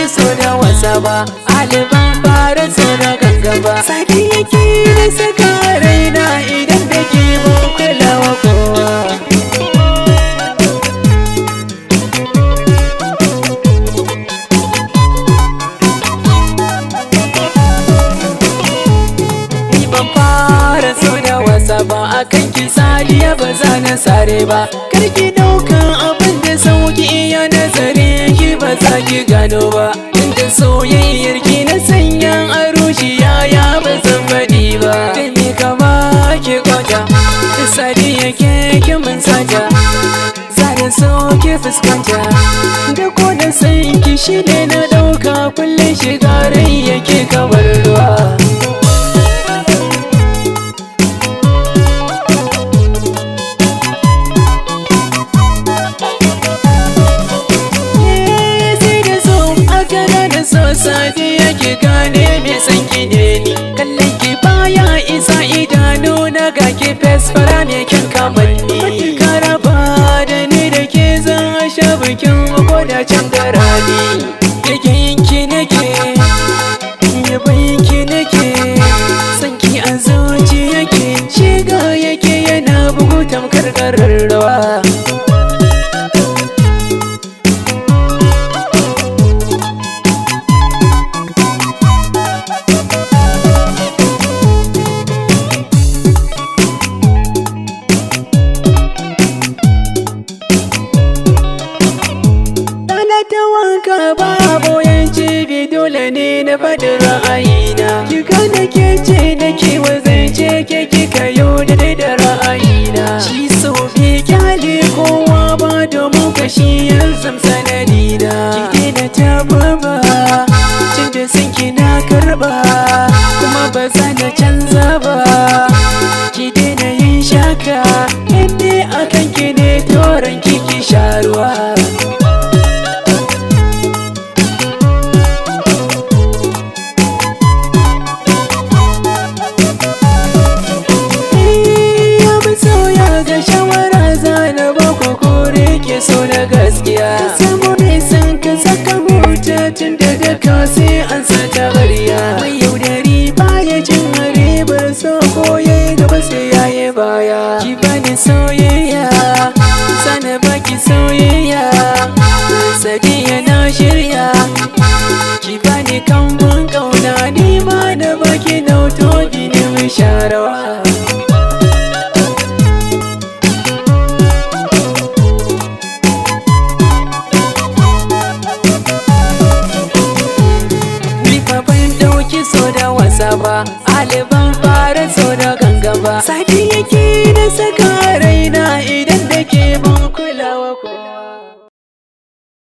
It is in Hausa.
So da wasa ba aliban fara so da gangaba saki yake da saka raina idan da ke mun kulawa kowa ni ban fara so da wasa ba akan ki sadiya ba za na sare ba karki daukan abin da sauki iya nazari ki ba za ki gano ba inda soyayyar ki na sanyan arushi yaya ba zan faɗi ba da me kama ki kwata da sadiya ke mun sata zana so ki fuskanta da ko da san ki shi ne na ɗauka kullum shiga rai yake kamar ruwa sadi yake gane me san ki ne ni kallon ki baya isa idanu na ga ki fesfara ne kin kamanni karaba da ni da ke zan sha bikin ko da can garani yakin ki nake yabayin ki nake san ki a zuci yake shiga yake yana bugu tamkar kararrawa babu yanci dole ne na faɗi ra'ayina kika da ke ce da ke wazance ke kika yau da ra'ayina shi so bai kyale kowa ba domin kashi yanzu sanadina ki daina taba ba cin da sun na karba kuma ba za na canza ba ki daina yin shaka inda akan ki ne toron kiki sharuwa so na gaskiya ka samu mai san ka saka huta tun daga ka sai an sata bariya mai yaudari baya jin ribar so ko yayi gaba sai yayi baya ki bani soyayya sana baki soyayya sadiya na shirya ki bani kambun kauna ni ma da baki nauto gini mai sharawa so da wasa ba aliban fara so da gangaba sadi